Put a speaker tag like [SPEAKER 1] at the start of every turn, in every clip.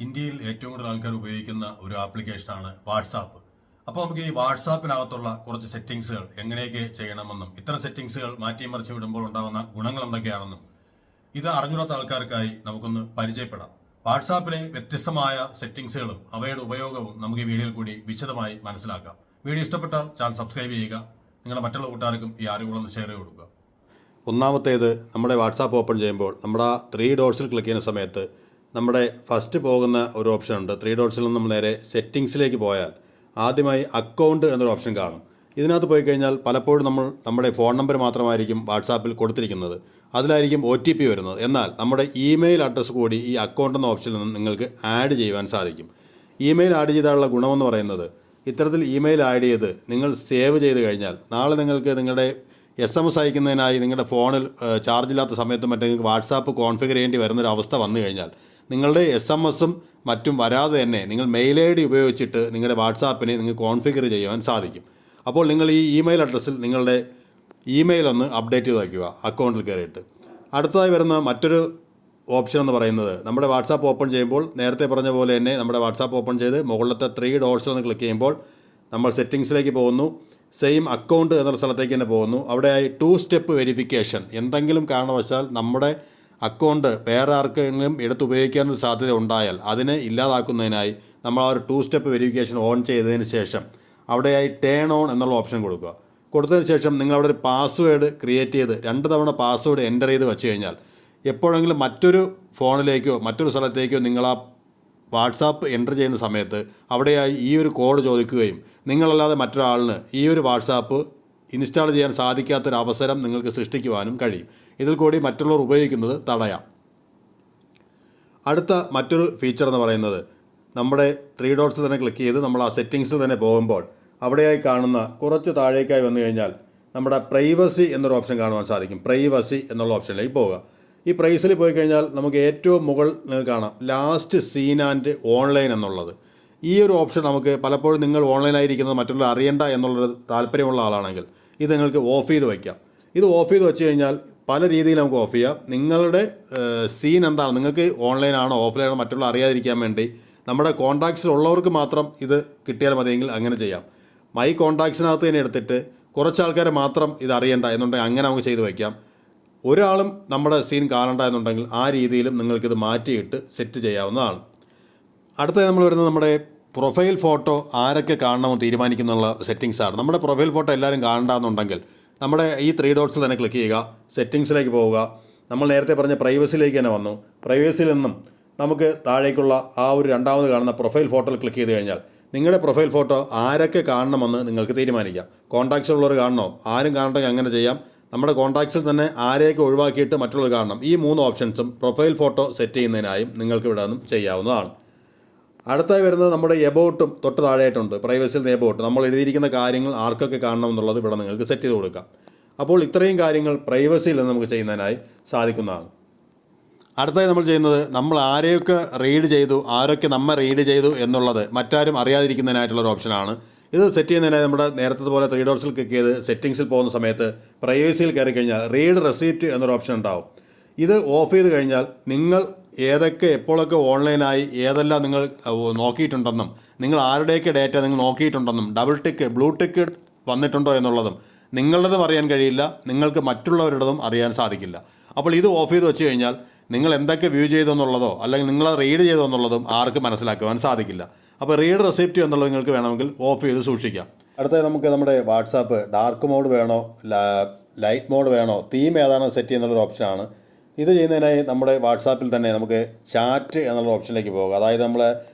[SPEAKER 1] ഇന്ത്യയിൽ ഏറ്റവും കൂടുതൽ ആൾക്കാർ ഉപയോഗിക്കുന്ന ഒരു ആപ്ലിക്കേഷനാണ് വാട്സാപ്പ്. അപ്പോൾ നമുക്ക് ഈ വാട്സാപ്പിനകത്തുള്ള കുറച്ച് സെറ്റിംഗ്സുകൾ എങ്ങനെയൊക്കെ ചെയ്യണമെന്നും ഇത്തരം സെറ്റിംഗ്സുകൾ മാറ്റിമറിച്ച് വിടുമ്പോൾ ഉണ്ടാകുന്ന ഗുണങ്ങൾ എന്തൊക്കെയാണെന്നും ഇത് അറിഞ്ഞുകൂടാത്ത ആൾക്കാർക്കായി നമുക്കൊന്ന് പരിചയപ്പെടാം. വാട്സാപ്പിലെ വ്യത്യസ്തമായ സെറ്റിംഗ്സുകളും അവയുടെ ഉപയോഗവും നമുക്ക് ഈ വീഡിയോയിൽ കൂടി വിശദമായി മനസ്സിലാക്കാം. വീഡിയോ ഇഷ്ടപ്പെട്ടാൽ ചാനൽ സബ്സ്ക്രൈബ് ചെയ്യുക. നിങ്ങളുടെ മറ്റുള്ള കൂട്ടുകാർക്കും ഈ അറിവുകളൊന്ന് ഷെയർ ചെയ്ത് കൊടുക്കുക. ഒന്നാമത്തേത്, നമ്മുടെ വാട്സാപ്പ് ഓപ്പൺ ചെയ്യുമ്പോൾ നമ്മുടെ ആ 3 ഡോട്ട്സിൽ ക്ലിക്ക് ചെയ്യുന്ന സമയത്ത് നമ്മുടെ ഫസ്റ്റ് പോകുന്ന ഒരു ഓപ്ഷൻ ഉണ്ട്. 3 ഡോട്ട്സിൽ നിന്ന് നമ്മൾ നേരെ സെറ്റിംഗ്സിലേക്ക് പോയാൽ ആദ്യമായി അക്കൗണ്ട് എന്നൊരു ഓപ്ഷൻ കാണും. ഇതിനകത്ത് പോയി കഴിഞ്ഞാൽ പലപ്പോഴും നമ്മുടെ ഫോൺ നമ്പർ മാത്രമായിരിക്കും വാട്സാപ്പിൽ കൊടുത്തിരിക്കുന്നത്. അതിലായിരിക്കും OTP വരുന്നത്. എന്നാൽ നമ്മുടെ ഇമെയിൽ അഡ്രസ്സ് കൂടി ഈ അക്കൗണ്ട് എന്ന ഓപ്ഷനിൽ നിന്ന് നിങ്ങൾക്ക് ആഡ് ചെയ്യുവാൻ സാധിക്കും. ഇമെയിൽ ആഡ് ചെയ്താലുള്ള ഗുണമെന്ന് പറയുന്നത്, ഇത്തരത്തിൽ ഇമെയിൽ ആഡ് ചെയ്ത് നിങ്ങൾ സേവ് ചെയ്ത് കഴിഞ്ഞാൽ നാളെ നിങ്ങൾക്ക് നിങ്ങളുടെ SMS അയക്കുന്നതിനായി നിങ്ങളുടെ ഫോണിൽ ചാർജ് ഇല്ലാത്ത സമയത്തും മറ്റും നിങ്ങൾക്ക് വാട്സാപ്പ് കോൺഫിഗർ ചെയ്യേണ്ടി വരുന്നൊരവസ്ഥ വന്നു കഴിഞ്ഞാൽ നിങ്ങളുടെ SMS-ഉം മറ്റും വരാതെ തന്നെ നിങ്ങൾ മെയിൽ ID ഉപയോഗിച്ചിട്ട് നിങ്ങളുടെ വാട്സാപ്പിനെ നിങ്ങൾക്ക് കോൺഫിഗർ ചെയ്യുവാൻ സാധിക്കും. അപ്പോൾ നിങ്ങൾ ഈ ഇമെയിൽ അഡ്രസ്സിൽ നിങ്ങളുടെ ഇമെയിൽ ഒന്ന് അപ്ഡേറ്റ് ചെയ്ത് വയ്ക്കുക അക്കൗണ്ടിൽ കയറിയിട്ട്. അടുത്തതായി വരുന്ന മറ്റൊരു ഓപ്ഷൻ എന്ന് പറയുന്നത്, നമ്മുടെ വാട്സാപ്പ് ഓപ്പൺ ചെയ്യുമ്പോൾ നേരത്തെ പറഞ്ഞ പോലെ തന്നെ നമ്മുടെ വാട്സാപ്പ് ഓപ്പൺ ചെയ്ത് മുകളിലത്തെ 3 ഡോട്ട്സിൽ ഒന്ന് ക്ലിക്ക് ചെയ്യുമ്പോൾ നമ്മൾ സെറ്റിംഗ്സിലേക്ക് പോകുന്നു. സെയിം അക്കൗണ്ട് എന്നുള്ള സ്ഥലത്തേക്ക് തന്നെ പോകുന്നു. അവിടെയായി 2 സ്റ്റെപ്പ് വെരിഫിക്കേഷൻ. എന്തെങ്കിലും കാരണവശാൽ നമ്മുടെ അക്കൗണ്ട് വേറെ ആർക്കെങ്കിലും എടുത്ത് ഉപയോഗിക്കാനൊരു സാധ്യത ഉണ്ടായാൽ അതിനെ ഇല്ലാതാക്കുന്നതിനായി നമ്മൾ ആ ഒരു 2 സ്റ്റെപ്പ് വെരിഫിക്കേഷൻ ഓൺ ചെയ്തതിന് ശേഷം അവിടെയായി ടേൺ ഓൺ എന്നുള്ള ഓപ്ഷൻ കൊടുക്കുക. കൊടുത്തതിന് ശേഷം നിങ്ങളവിടെ ഒരു പാസ്വേഡ് ക്രിയേറ്റ് ചെയ്ത് 2 തവണ പാസ്വേഡ് എൻ്റർ ചെയ്ത് വെച്ച് കഴിഞ്ഞാൽ എപ്പോഴെങ്കിലും മറ്റൊരു ഫോണിലേക്കോ മറ്റൊരു സ്ഥലത്തേക്കോ നിങ്ങൾ ആ വാട്സാപ്പ് എൻ്റർ ചെയ്യുന്ന സമയത്ത് അവിടെയായി ഈ ഒരു കോഡ് ചോദിക്കുകയും നിങ്ങളല്ലാതെ മറ്റൊരാളിന് ഈ ഒരു വാട്സാപ്പ് ഇൻസ്റ്റാൾ ചെയ്യാൻ സാധിക്കാത്തൊരവസരം നിങ്ങൾക്ക് സൃഷ്ടിക്കുവാനും കഴിയും. ഇതിൽ കൂടി മറ്റുള്ളവർ ഉപയോഗിക്കുന്നത് തടയാം. അടുത്ത മറ്റൊരു ഫീച്ചർ എന്ന് പറയുന്നത്, നമ്മുടെ 3 ഡോട്ട്സിൽ തന്നെ ക്ലിക്ക് ചെയ്ത് നമ്മൾ ആ സെറ്റിംഗ്സിൽ തന്നെ പോകുമ്പോൾ അവിടെയായി കാണുന്ന കുറച്ച് താഴേക്കായി വന്നു കഴിഞ്ഞാൽ നമ്മുടെ പ്രൈവസി എന്നൊരു ഓപ്ഷൻ കാണുവാൻ സാധിക്കും. പ്രൈവസി എന്നുള്ള ഓപ്ഷനിലേക്ക് പോവുക. ഈ പ്രൈവസിയിൽ പോയി കഴിഞ്ഞാൽ നമുക്ക് ഏറ്റവും മുകളിൽ നിങ്ങൾക്ക് കാണാം ലാസ്റ്റ് സീൻ ആൻഡ് ഓൺലൈൻ എന്നുള്ളത്. ഈ ഒരു ഓപ്ഷൻ നമുക്ക് പലപ്പോഴും നിങ്ങൾ ഓൺലൈനായിരിക്കുന്നത് മറ്റുള്ളവർ അറിയണ്ട എന്നുള്ളൊരു താല്പര്യമുള്ള ആളാണെങ്കിൽ ഇത് നിങ്ങൾക്ക് ഓഫ് ചെയ്ത് വയ്ക്കാം. ഇത് ഓഫ് ചെയ്ത് വെച്ച് കഴിഞ്ഞാൽ പല രീതിയിൽ നമുക്ക് ഓഫ് ചെയ്യാം. നിങ്ങളുടെ സീൻ എന്താണ്, നിങ്ങൾക്ക് ഓൺലൈനാണോ ഓഫ്ലൈനാണോ മറ്റുള്ള അറിയാതിരിക്കാൻ വേണ്ടി നമ്മുടെ കോൺടാക്ട്സിലുള്ളവർക്ക് മാത്രം ഇത് കിട്ടിയാൽ മതിയെങ്കിൽ അങ്ങനെ ചെയ്യാം. മൈ കോൺടാക്ട്സിനകത്ത് തന്നെ എടുത്തിട്ട് കുറച്ച് ആൾക്കാരെ മാത്രം ഇത് അറിയണ്ട എന്നുണ്ടെങ്കിൽ അങ്ങനെ നമുക്ക് ചെയ്ത് വയ്ക്കാം. ഒരാളും നമ്മുടെ സീൻ കാണണ്ട എന്നുണ്ടെങ്കിൽ ആ രീതിയിലും നിങ്ങൾക്കിത് മാറ്റിയിട്ട് സെറ്റ് ചെയ്യാവുന്നതാണ്. അടുത്തത് നമ്മൾ വരുന്നത് നമ്മുടെ പ്രൊഫൈൽ ഫോട്ടോ ആരൊക്കെ കാണണമെന്ന് തീരുമാനിക്കുന്നുള്ള സെറ്റിങ്സാണ്. നമ്മുടെ പ്രൊഫൈൽ ഫോട്ടോ എല്ലാവരും കാണണ്ടെന്നുണ്ടെങ്കിൽ നമ്മുടെ ഈ 3 ഡോട്ട്സിൽ തന്നെ ക്ലിക്ക് ചെയ്യുക. സെറ്റിങ്സിലേക്ക് പോവുക. നമ്മൾ നേരത്തെ പറഞ്ഞ പ്രൈവസിയിലേക്ക് തന്നെ വന്നു. പ്രൈവസിയിൽ നിന്നും നമുക്ക് താഴേക്കുള്ള ആ ഒരു രണ്ടാമത് കാണുന്ന പ്രൊഫൈൽ ഫോട്ടോയിൽ ക്ലിക്ക് ചെയ്ത് കഴിഞ്ഞാൽ നിങ്ങളുടെ പ്രൊഫൈൽ ഫോട്ടോ ആരൊക്കെ കാണണമെന്ന് നിങ്ങൾക്ക് തീരുമാനിക്കാം. കോൺടാക്ട്സിലുള്ളവർ കാണണോ, ആരും കാണണമെങ്കിൽ അങ്ങനെ ചെയ്യാം. നമ്മുടെ കോൺടാക്ട്സിൽ തന്നെ ആരെയൊക്കെ ഒഴിവാക്കിയിട്ട് മറ്റുള്ളവർ കാണണം. ഈ 3 ഓപ്ഷൻസും പ്രൊഫൈൽ ഫോട്ടോ സെറ്റ് ചെയ്യുന്നതിനായും നിങ്ങൾക്ക് ഇവിടെ നിന്നും ചെയ്യാവുന്നതാണ്. അടുത്തായി വരുന്നത് നമ്മുടെ എബൌട്ടും തൊട്ട് താഴെയായിട്ടുണ്ട്. പ്രൈവസിയിൽ നിന്ന് എബൌട്ട് നമ്മൾ എഴുതിയിരിക്കുന്ന കാര്യങ്ങൾ ആർക്കൊക്കെ കാണണം എന്നുള്ളത് ഇവിടെ നിങ്ങൾക്ക് സെറ്റ് ചെയ്ത് കൊടുക്കാം. അപ്പോൾ ഇത്രയും കാര്യങ്ങൾ പ്രൈവസിയിൽ നിന്ന് നമുക്ക് ചെയ്യുന്നതിനായി സാധിക്കുന്നതാണ്. അടുത്തായി നമ്മൾ ചെയ്യുന്നത്, നമ്മൾ ആരെയൊക്കെ റീഡ് ചെയ്തു, ആരൊക്കെ നമ്മെ റീഡ് ചെയ്തു എന്നുള്ളത് മറ്റാരും അറിയാതിരിക്കുന്നതിനായിട്ടുള്ളൊരു ഓപ്ഷനാണ്. ഇത് സെറ്റ് ചെയ്യുന്നതിനായി നമ്മുടെ നേരത്തെ പോലെ 3 ഡോട്ട്സിൽ ക്ലിക്ക് ചെയ്ത് സെറ്റിംഗ്സിൽ പോകുന്ന സമയത്ത് പ്രൈവസിയിൽ കയറി കഴിഞ്ഞാൽ റീഡ് റെസിപ്റ്റ് എന്നൊരു ഓപ്ഷൻ ഉണ്ടാവും. ഇത് ഓഫ് ചെയ്ത് കഴിഞ്ഞാൽ നിങ്ങൾ ഏതൊക്കെ എപ്പോഴൊക്കെ ഓൺലൈനായി ഏതെല്ലാം നിങ്ങൾ നോക്കിയിട്ടുണ്ടെന്നും നിങ്ങൾ ആരുടെയൊക്കെ ഡേറ്റ നിങ്ങൾ നോക്കിയിട്ടുണ്ടെന്നും ഡബിൾ ടിക്ക് ബ്ലൂ ടിക്ക് വന്നിട്ടുണ്ടോ എന്നുള്ളതും നിങ്ങളുടേതും അറിയാൻ കഴിയില്ല, നിങ്ങൾക്ക് മറ്റുള്ളവരുടേതും അറിയാൻ സാധിക്കില്ല. അപ്പോൾ ഇത് ഓഫ് ചെയ്ത് വെച്ച് കഴിഞ്ഞാൽ നിങ്ങൾ എന്തൊക്കെ വ്യൂ ചെയ്തെന്നുള്ളതോ അല്ലെങ്കിൽ നിങ്ങൾ റീഡ് ചെയ്തെന്നുള്ളതും ആർക്കും മനസ്സിലാക്കുവാൻ സാധിക്കില്ല. അപ്പോൾ റീഡ് റെസിപ്റ്റ് എന്നുള്ളത് നിങ്ങൾക്ക് വേണമെങ്കിൽ ഓഫ് ചെയ്ത് സൂക്ഷിക്കാം. അടുത്തത് നമുക്ക് നമ്മുടെ വാട്സാപ്പ് ഡാർക്ക് മോഡ് വേണോ ലൈറ്റ് മോഡ് വേണോ തീം ഏതാണോ സെറ്റ് ചെയ്യുന്നുള്ളൊരു ഓപ്ഷനാണ്. ഇത് ചെയ്യുന്നതിനായി നമ്മുടെ വാട്സാപ്പിൽ തന്നെ നമുക്ക് ചാറ്റ് എന്നുള്ള ഓപ്ഷനിലേക്ക് പോകുക. അതായത് നമ്മൾ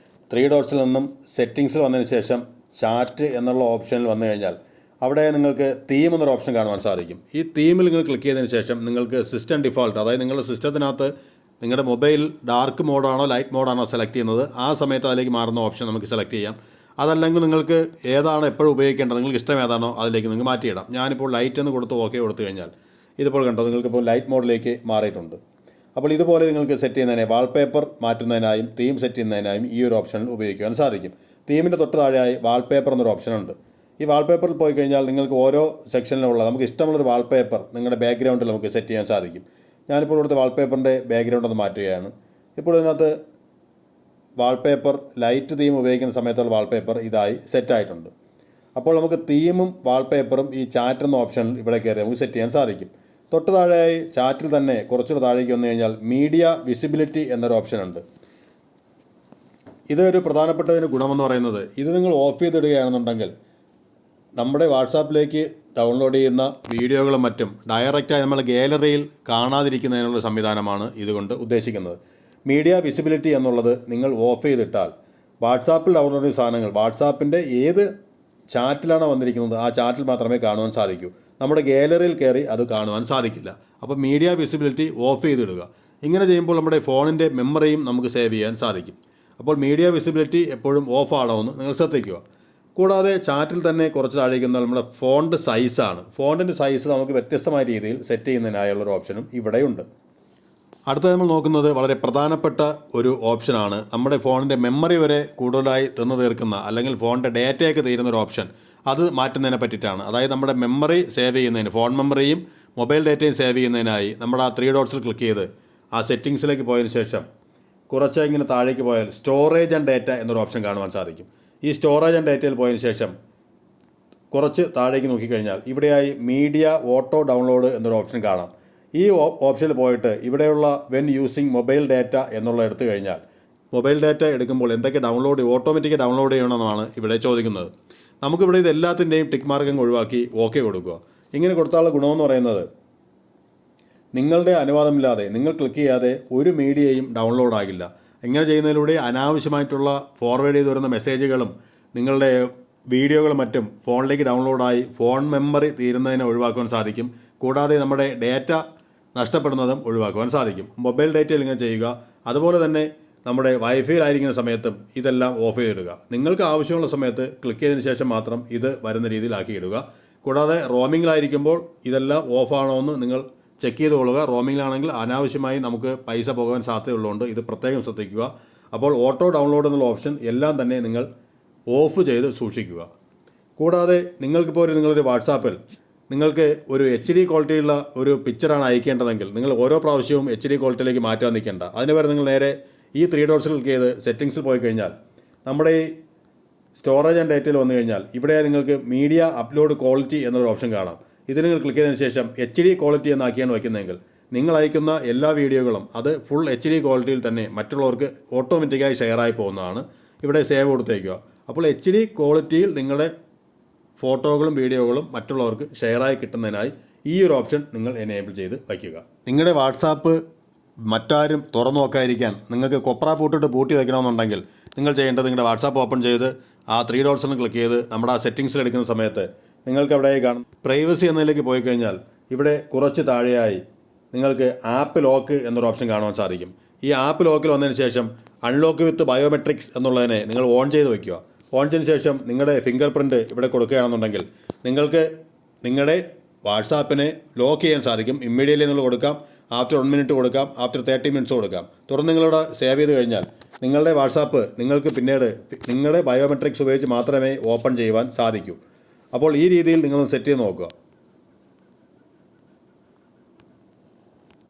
[SPEAKER 1] 3 ഡോട്ട്സിൽ നിന്നും സെറ്റിങ്സിൽ വന്നതിന് ശേഷം ചാറ്റ് എന്നുള്ള ഓപ്ഷനിൽ വന്നു കഴിഞ്ഞാൽ അവിടെ നിങ്ങൾക്ക് തീം എന്നൊരു ഓപ്ഷൻ കാണുവാൻ സാധിക്കും. ഈ തീമിൽ നിങ്ങൾ ക്ലിക്ക് ചെയ്തതിന് ശേഷം നിങ്ങൾക്ക് സിസ്റ്റം ഡിഫോൾട്ട്, അതായത് നിങ്ങളുടെ സിസ്റ്റത്തിനകത്ത് നിങ്ങളുടെ മൊബൈൽ ഡാർക്ക് മോഡാണോ ലൈറ്റ് മോഡാണോ സെലക്ട് ചെയ്യുന്നത് ആ സമയത്ത് അതിലേക്ക് മാറുന്ന ഓപ്ഷൻ നമുക്ക് സെലക്ട് ചെയ്യാം. അതല്ലെങ്കിൽ നിങ്ങൾക്ക് ഏതാണ് എപ്പോഴും ഉപയോഗിക്കേണ്ടത്, നിങ്ങൾക്ക് ഇഷ്ടം ഏതാണോ അതിലേക്ക് നിങ്ങൾക്ക് മാറ്റിയിടാം. ഞാനിപ്പോൾ ലൈറ്റ് എന്ന് കൊടുത്ത് ഓക്കെ കൊടുത്തു കഴിഞ്ഞാൽ ഇതിപ്പോൾ കണ്ടോ നിങ്ങൾക്കിപ്പോൾ ലൈറ്റ് മോഡിലേക്ക് മാറിയിട്ടുണ്ട്. അപ്പോൾ ഇതുപോലെ നിങ്ങൾക്ക് സെറ്റ് ചെയ്യുന്നതിനായി വാൾപേപ്പർ മാറ്റുന്നതിനായും തീം സെറ്റ് ചെയ്യുന്നതിനായും ഈ ഒരു ഓപ്ഷനിൽ ഉപയോഗിക്കാൻ സാധിക്കും. തീമിൻ്റെ തൊട്ട് താഴെയായി വാൾപേപ്പർ എന്നൊരു ഓപ്ഷനുണ്ട്. ഈ വാൾപേപ്പറിൽ പോയി കഴിഞ്ഞാൽ നിങ്ങൾക്ക് ഓരോ സെക്ഷനിലുള്ള നമുക്ക് ഇഷ്ടമുള്ളൊരു വാൾപേപ്പർ നിങ്ങളുടെ ബാക്ക്ഗ്രൗണ്ടിൽ നമുക്ക് സെറ്റ് ചെയ്യാൻ സാധിക്കും. ഞാനിപ്പോൾ ഇവിടുത്തെ വാൾപേപ്പറിൻ്റെ ബാക്ക്ഗ്രൗണ്ട് ഒന്ന് മാറ്റുകയാണ്. ഇപ്പോൾ ഇതിനകത്ത് വാൾപേപ്പർ ലൈറ്റ് തീം ഉപയോഗിക്കുന്ന സമയത്തുള്ള വാൾപേപ്പർ ഇതായി സെറ്റായിട്ടുണ്ട്. അപ്പോൾ നമുക്ക് തീമും വാൾപേപ്പറും ഈ ചാറ്റ് എന്ന ഓപ്ഷൻ ഇവിടെ കയറി നമുക്ക് സെറ്റ് ചെയ്യാൻ സാധിക്കും. തൊട്ട് താഴെയായി ചാറ്റിൽ തന്നെ കുറച്ചുകൂടെ താഴേക്ക് വന്നു കഴിഞ്ഞാൽ മീഡിയ വിസിബിലിറ്റി എന്നൊരു ഓപ്ഷൻ ഉണ്ട്. ഇതൊരു പ്രധാനപ്പെട്ടതിന് ഗുണമെന്ന് പറയുന്നത് ഇത് നിങ്ങൾ ഓഫ് ചെയ്തിടുകയാണെന്നുണ്ടെങ്കിൽ നമ്മുടെ വാട്സാപ്പിലേക്ക് ഡൗൺലോഡ് ചെയ്യുന്ന വീഡിയോകളും മറ്റും ഡയറക്റ്റായി നമ്മൾ ഗാലറിയിൽ കാണാതിരിക്കുന്നതിനുള്ള സംവിധാനമാണ് ഇതുകൊണ്ട് ഉദ്ദേശിക്കുന്നത്. മീഡിയ വിസിബിലിറ്റി എന്നുള്ളത് നിങ്ങൾ ഓഫ് ചെയ്തിട്ടാൽ വാട്സാപ്പിൽ ഡൗൺലോഡ് ചെയ്യുന്ന സാധനങ്ങൾ വാട്സാപ്പിൻ്റെ ഏത് ചാറ്റിലാണോ വന്നിരിക്കുന്നത് ആ ചാറ്റിൽ മാത്രമേ കാണുവാൻ സാധിക്കൂ. നമ്മുടെ ഗാലറിയിൽ കയറി അത് കാണുവാൻ സാധിക്കില്ല. അപ്പോൾ മീഡിയ വിസിബിലിറ്റി ഓഫ് ചെയ്തിടുക. ഇങ്ങനെ ചെയ്യുമ്പോൾ നമ്മുടെ ഫോണിൻ്റെ മെമ്മറിയും നമുക്ക് സേവ് ചെയ്യാൻ സാധിക്കും. അപ്പോൾ മീഡിയ വിസിബിലിറ്റി എപ്പോഴും ഓഫ് ആണോയെന്ന് നിങ്ങൾ ശ്രദ്ധിക്കുക. കൂടാതെ ചാറ്റിൽ തന്നെ കുറച്ച് താഴേക്കുന്ന നമ്മുടെ ഫോണ്ട് സൈസാണ്. ഫോണ്ടിൻ്റെ സൈസ് നമുക്ക് വ്യത്യസ്തമായ രീതിയിൽ സെറ്റ് ചെയ്യുന്നതിനായുള്ളൊരു ഓപ്ഷനും ഇവിടെയുണ്ട്. അടുത്ത നമ്മൾ നോക്കുന്നത് വളരെ പ്രധാനപ്പെട്ട ഒരു ഓപ്ഷനാണ്. നമ്മുടെ ഫോണിൻ്റെ മെമ്മറി വരെ കൂടുതലായി തിന്നു തീർക്കുന്ന അല്ലെങ്കിൽ ഫോണിൻ്റെ ഡേറ്റയൊക്കെ തീരുന്ന ഒരു ഓപ്ഷൻ. അത് മാറ്റുന്നതിനെ പറ്റിയിട്ടാണ്. അതായത് നമ്മുടെ മെമ്മറി സേവ് ചെയ്യുന്നതിന് ഫോൺ മെമ്മറിയും മൊബൈൽ ഡേറ്റയും സേവ് ചെയ്യുന്നതിനായി നമ്മുടെ ആ 3 ഡോട്ട്സിൽ ക്ലിക്ക് ചെയ്ത് ആ സെറ്റിങ്സിലേക്ക് പോയതിന് ശേഷം കുറച്ച് ഇങ്ങനെ താഴേക്ക് പോയാൽ സ്റ്റോറേജ് ആൻഡ് ഡേറ്റ എന്നൊരു ഓപ്ഷൻ കാണുവാൻ സാധിക്കും. ഈ സ്റ്റോറേജ് ആൻഡ് ഡേറ്റയിൽ പോയതിന് ശേഷം കുറച്ച് താഴേക്ക് നോക്കിക്കഴിഞ്ഞാൽ ഇവിടെയായി മീഡിയ ഓട്ടോ ഡൗൺലോഡ് എന്നൊരു ഓപ്ഷൻ കാണാം. ഈ ഓപ്ഷനിൽ പോയിട്ട് ഇവിടെയുള്ള വെൻ യൂസിങ് മൊബൈൽ ഡാറ്റ എന്നുള്ള എടുത്തു കഴിഞ്ഞാൽ മൊബൈൽ ഡാറ്റ എടുക്കുമ്പോൾ എന്തൊക്കെ ഓട്ടോമാറ്റിക്കായി ഡൗൺലോഡ് ചെയ്യണമെന്നാണ് ഇവിടെ ചോദിക്കുന്നത്. നമുക്കിവിടെ ഇത് എല്ലാത്തിൻ്റെയും ടിക്ക് മാർക്കിങ് ഒഴിവാക്കി ഓക്കെ കൊടുക്കുക. ഇങ്ങനെ കൊടുത്താലുള്ള ഗുണമെന്ന് പറയുന്നത് നിങ്ങളുടെ അനുവാദമില്ലാതെ നിങ്ങൾ ക്ലിക്ക് ചെയ്യാതെ ഒരു മീഡിയയും ഡൗൺലോഡ് ആകില്ല. ഇങ്ങനെ ചെയ്യുന്നതിലൂടെ അനാവശ്യമായിട്ടുള്ള ഫോർവേഡ് ചെയ്ത് വരുന്ന മെസ്സേജുകളും നിങ്ങളുടെ വീഡിയോകളും മറ്റും ഫോണിലേക്ക് ഡൗൺലോഡായി ഫോൺ മെമ്മറി തീരുന്നതിനെ ഒഴിവാക്കുവാൻ സാധിക്കും. കൂടാതെ നമ്മുടെ ഡേറ്റ നഷ്ടപ്പെടുന്നതും ഒഴിവാക്കുവാൻ സാധിക്കും. മൊബൈൽ ഡേറ്റയിൽ ഇങ്ങനെ ചെയ്യുക. അതുപോലെ തന്നെ നമ്മുടെ വൈഫൈയിലായിരിക്കുന്ന സമയത്തും ഇതെല്ലാം ഓഫ് ചെയ്തിടുക. നിങ്ങൾക്ക് ആവശ്യമുള്ള സമയത്ത് ക്ലിക്ക് ചെയ്തതിന് ശേഷം മാത്രം ഇത് വരുന്ന രീതിയിലാക്കി ഇടുക. കൂടാതെ റോമിങ്ങിലായിരിക്കുമ്പോൾ ഇതെല്ലാം ഓഫാണോ എന്ന് നിങ്ങൾ ചെക്ക് ചെയ്ത് കൊള്ളുക. റോമിങ്ങിലാണെങ്കിൽ അനാവശ്യമായി നമുക്ക് പൈസ പോകാൻ സാധ്യതയുള്ളതുകൊണ്ട് ഇത് പ്രത്യേകം ശ്രദ്ധിക്കുക. അപ്പോൾ ഓട്ടോ ഡൗൺലോഡ് എന്നുള്ള ഓപ്ഷൻ എല്ലാം തന്നെ നിങ്ങൾ ഓഫ് ചെയ്ത് സൂക്ഷിക്കുക. കൂടാതെ നിങ്ങൾക്കിപ്പോൾ നിങ്ങളൊരു വാട്സാപ്പിൽ നിങ്ങൾക്ക് ഒരു HD ക്വാളിറ്റിയുള്ള ഒരു പിക്ചറാണ് അയക്കേണ്ടതെങ്കിൽ നിങ്ങൾ ഓരോ പ്രാവശ്യവും HD ക്വാളിറ്റിയിലേക്ക് മാറ്റാൻ നിൽക്കേണ്ട. അതിന് പകരം നിങ്ങൾ നേരെ ഈ 3 ഡോട്ട്സിൽ ക്ലിക്ക് ചെയ്ത് സെറ്റിങ്സിൽ പോയി കഴിഞ്ഞാൽ നമ്മുടെ ഈ സ്റ്റോറേജ് ആൻഡ് ഡേറ്റയിൽ വന്നു കഴിഞ്ഞാൽ ഇവിടെ നിങ്ങൾക്ക് മീഡിയ അപ്ലോഡ് ക്വാളിറ്റി എന്നൊരു ഓപ്ഷൻ കാണാം. ഇത് നിങ്ങൾ ക്ലിക്ക് ചെയ്തതിന് ശേഷം HD ക്വാളിറ്റി എന്നാക്കിയാണ് വയ്ക്കുന്നതെങ്കിൽ നിങ്ങൾ അയക്കുന്ന എല്ലാ വീഡിയോകളും അത് ഫുൾ HD ക്വാളിറ്റിയിൽ തന്നെ മറ്റുള്ളവർക്ക് ഓട്ടോമാറ്റിക്കായി ഷെയറായി പോകുന്നതാണ്. ഇവിടെ സേവ് കൊടുത്തേക്കുക. അപ്പോൾ HD ക്വാളിറ്റിയിൽ നിങ്ങളുടെ ഫോട്ടോകളും വീഡിയോകളും മറ്റുള്ളവർക്ക് ഷെയറായി കിട്ടുന്നതിനായി ഈ ഒരു ഓപ്ഷൻ നിങ്ങൾ എനേബിൾ ചെയ്ത് വയ്ക്കുക. നിങ്ങളുടെ വാട്സാപ്പ് മറ്റാരും തുറന്നു നോക്കാതിരിക്കാൻ നിങ്ങൾക്ക് കൊപ്ര പൂട്ടിട്ട് പൂട്ടി വയ്ക്കണമെന്നുണ്ടെങ്കിൽ നിങ്ങൾ ചെയ്യേണ്ടത് നിങ്ങളുടെ വാട്സാപ്പ് ഓപ്പൺ ചെയ്ത് ആ 3 ഡോട്ട്സിൽ ക്ലിക്ക് ചെയ്ത് നമ്മുടെ ആ സെറ്റിങ്സിൽ എടുക്കുന്ന സമയത്ത് നിങ്ങൾക്ക് അവിടെ കാണും പ്രൈവസി എന്നതിലേക്ക് പോയി കഴിഞ്ഞാൽ ഇവിടെ കുറച്ച് താഴെയായി നിങ്ങൾക്ക് ആപ്പ് ലോക്ക് എന്നൊരു ഓപ്ഷൻ കാണുവാൻ സാധിക്കും. ഈ ആപ്പ് ലോക്കിൽ വന്നതിന് ശേഷം അൺലോക്ക് വിത്ത് ബയോമെട്രിക്സ് എന്നുള്ളതിനെ നിങ്ങൾ ഓൺ ചെയ്ത് വയ്ക്കുക. ഓൺ ചെയ്തതിന് ശേഷം നിങ്ങളുടെ ഫിംഗർ പ്രിൻറ്റ് ഇവിടെ കൊടുക്കുകയാണെന്നുണ്ടെങ്കിൽ നിങ്ങൾക്ക് നിങ്ങളുടെ വാട്സാപ്പിനെ ലോക്ക് ചെയ്യാൻ സാധിക്കും. ഇമ്മീഡിയറ്റ്ലി നിങ്ങൾ കൊടുക്കാം, ആഫ്റ്റർ 1 മിനിറ്റ് കൊടുക്കാം, ആഫ്റ്റർ 30 മിനിറ്റ്സ് കൊടുക്കാം. തുടർന്ന് നിങ്ങളുടെ സേവ് ചെയ്ത് കഴിഞ്ഞാൽ നിങ്ങളുടെ വാട്സാപ്പ് നിങ്ങൾക്ക് പിന്നീട് നിങ്ങളുടെ ബയോമെട്രിക്സ് ഉപയോഗിച്ച് മാത്രമേ ഓപ്പൺ ചെയ്യുവാൻ സാധിക്കൂ. അപ്പോൾ ഈ രീതിയിൽ നിങ്ങൾ സെറ്റ് ചെയ്ത് നോക്കുക.